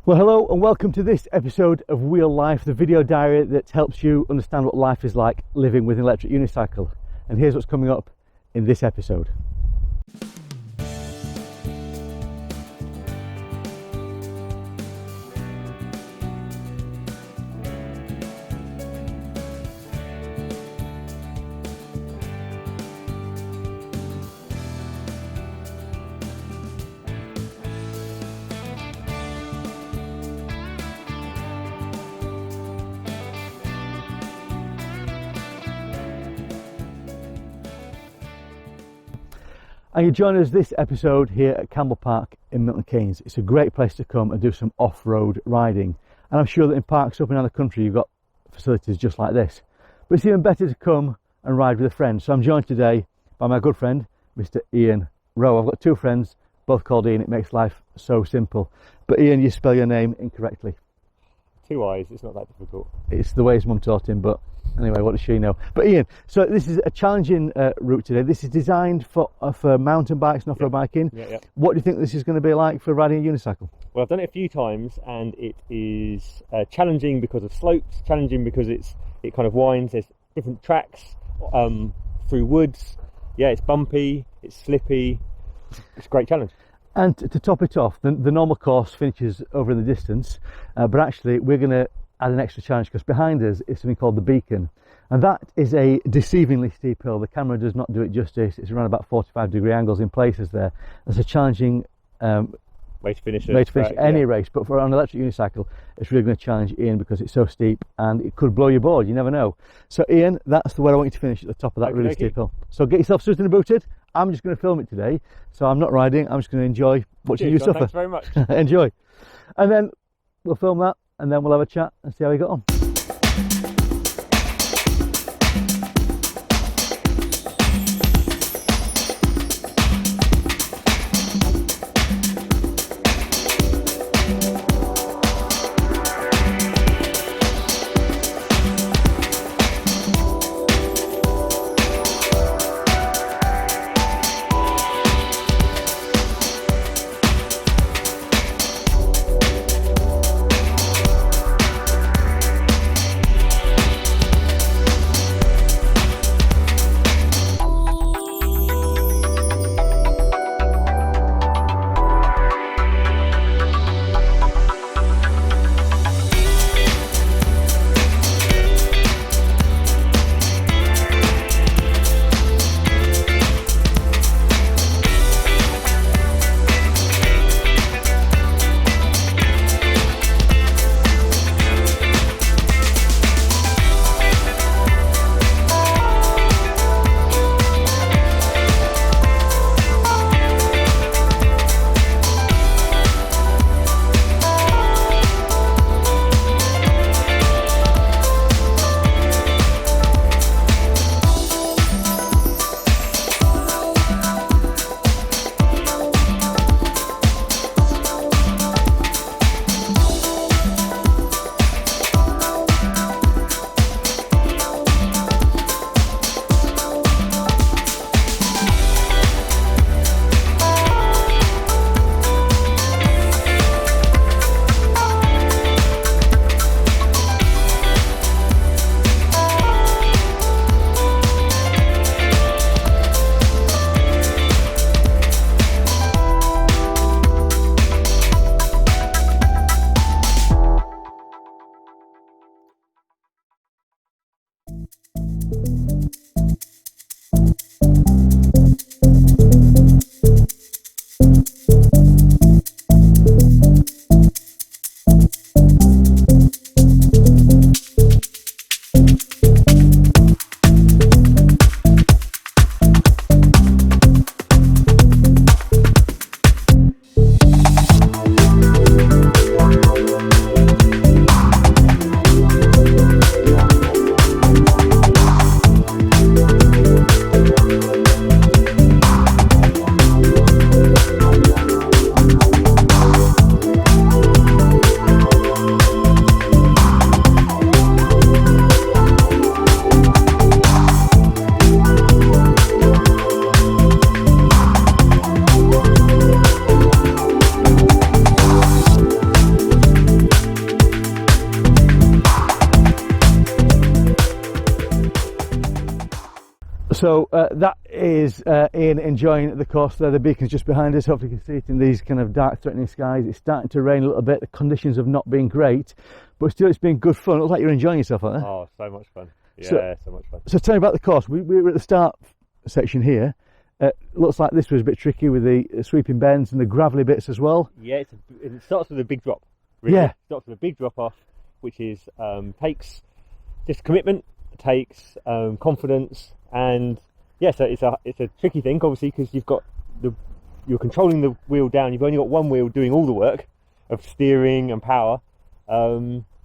Well, hello and welcome to this episode of Wheel Life, the video diary that helps you understand what life is like living with an electric unicycle. And here's what's coming up in this episode. And you join us this episode here at Campbell Park in Milton Keynes. It's a great place to come and do some off-road riding. And I'm sure that in parks up and down the country you've got facilities just like this. But it's even better to come and ride with a friend. So I'm joined today by my good friend, Mr. Ian Rowe. I've got two friends, both called Ian. It makes life so simple. But Ian, you spell your name incorrectly. Two I's, it's not that difficult. It's the way his mum taught him, but anyway, what does she know? But Ian, so this is a challenging route today. This is designed for mountain bikes and off-road biking. Yeah. What do you think this is going to be like for riding a unicycle? Well, I've done it a few times and it is challenging because of slopes, challenging because it kind of winds. There's different tracks through woods. Yeah, it's bumpy, it's slippy. It's a great challenge. And to top it off, the normal course finishes over in the distance, but actually we're going to add an extra challenge because behind us is something called the Beacon, and that is a deceivingly steep hill. The camera does not do it justice. It's around about 45-degree angles in places there. It's a challenging way to finish any race, but for an electric unicycle it's really going to challenge Ian because it's so steep and it could blow your board, you never know. So Ian, that's where I want you to finish, at the top of that really steep hill. So get yourself suited and booted. I'm just going to film it today, so I'm not riding, I'm just going to enjoy watching you suffer. Thanks very much. Enjoy. And then we'll film that and then we'll have a chat and see how we got on. So that is Ian enjoying the course there. The beacon's just behind us. Hopefully you can see it in these kind of dark, threatening skies. It's starting to rain a little bit. The conditions have not been great, but still it's been good fun. It looks like you're enjoying yourself, aren't you? Oh, so much fun. Yeah, so much fun. So tell me about the course. We were at the start section here. Looks like this was a bit tricky with the sweeping bends and the gravelly bits as well. Yeah, it starts with a big drop. Really. Yeah. It starts with a big drop off, which is takes just commitment, takes confidence, and yeah, so it's a tricky thing, obviously, because you're controlling the wheel down. You've only got one wheel doing all the work of steering and power.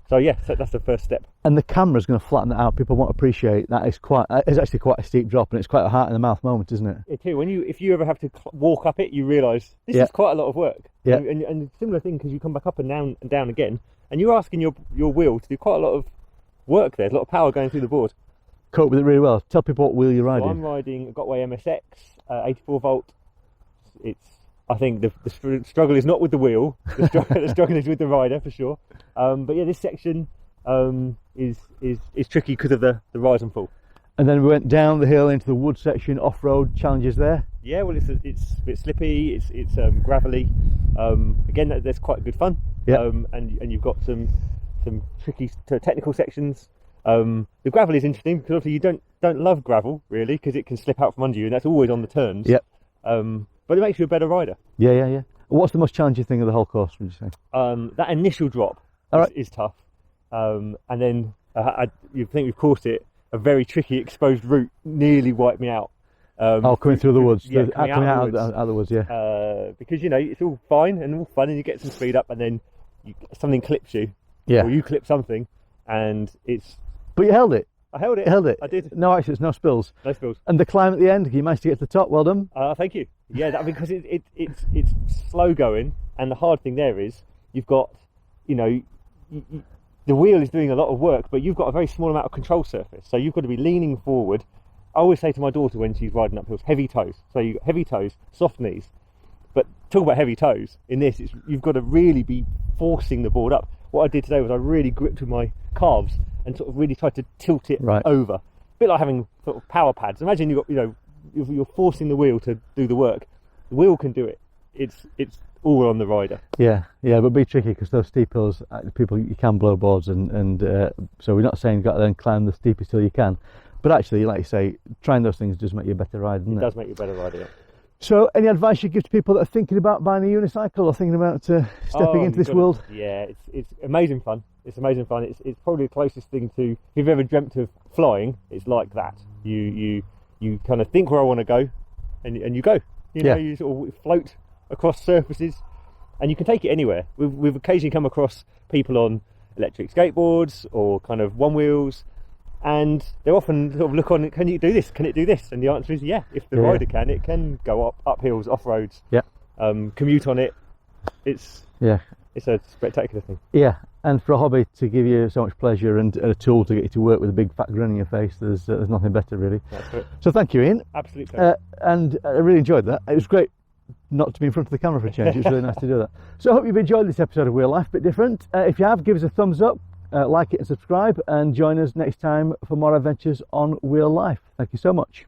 So yeah, so that's the first step. And the camera's going to flatten that out. People won't appreciate that. It's actually quite a steep drop, and it's quite a heart in the mouth moment, isn't it? It too. If you ever have to walk up it, you realise this is quite a lot of work. Yeah. And similar thing, because you come back up and down again, and you're asking your wheel to do quite a lot of work there. There's a lot of power going through the board. Cope with it really well. Tell people what wheel you're riding. So I'm riding a Gotway MSX 84 volt. I think the struggle is not with the wheel. The struggle is with the rider for sure. But yeah, this section is tricky because of the rise and fall. And then we went down the hill into the wood section, off-road challenges there. Yeah, well, it's a bit slippy. It's gravelly. Again, there's quite good fun. Yeah. And you've got some tricky technical sections. The gravel is interesting because obviously you don't love gravel really, because it can slip out from under you, and that's always on the turns. Yep. But it makes you a better rider. Yeah. What's the most challenging thing of the whole course, would you say? That initial drop is tough. And then you think we've coursed it. A very tricky exposed route nearly wiped me out. Coming through the woods. Yeah, coming out of the woods, yeah. Because, it's all fine and all fun, and you get some speed up, and then something clips you. Yeah. Or you clip something, and it's... But you held it. I held it. I did. No accidents, no spills. No spills. And the climb at the end, you managed to get to the top. Well done. Thank you. Yeah, because it's slow going, and the hard thing there is you've got, the wheel is doing a lot of work, but you've got a very small amount of control surface, so you've got to be leaning forward. I always say to my daughter when she's riding up hills, heavy toes. So you've got heavy toes, soft knees. But talk about heavy toes. In this, you've got to really be forcing the board up. What I did today was I really gripped with my calves and sort of really tried to tilt it over. A bit like having sort of power pads. Imagine you're forcing the wheel to do the work. The wheel can do it. It's all on the rider. Yeah, but be tricky because those steep hills, people, you can blow boards, and so we're not saying you've got to then climb the steepest hill you can, but actually, like you say, trying those things does make you a better rider, doesn't it? It does make you a better rider, yeah. So, any advice you give to people that are thinking about buying a unicycle or thinking about stepping into this world? Yeah, it's amazing fun. It's amazing fun. It's probably the closest thing to, if you've ever dreamt of flying, it's like that. You kind of think where I want to go, and you go. You sort of float across surfaces, and you can take it anywhere. We've occasionally come across people on electric skateboards or kind of one wheels, and they often sort of look on, can you do this? Can it do this? And the answer is yeah. If the rider can, it can go up hills, off roads. Yeah. Commute on it. It's a spectacular thing. Yeah, and for a hobby to give you so much pleasure and a tool to get you to work with a big fat grin on your face, there's nothing better really. That's it. So thank you, Ian. Absolutely. And I really enjoyed that. It was great not to be in front of the camera for a change. It was really nice to do that. So I hope you've enjoyed this episode of Wheel Life, a bit different. If you have, give us a thumbs up, like it and subscribe, and join us next time for more adventures on Wheel Life. Thank you so much.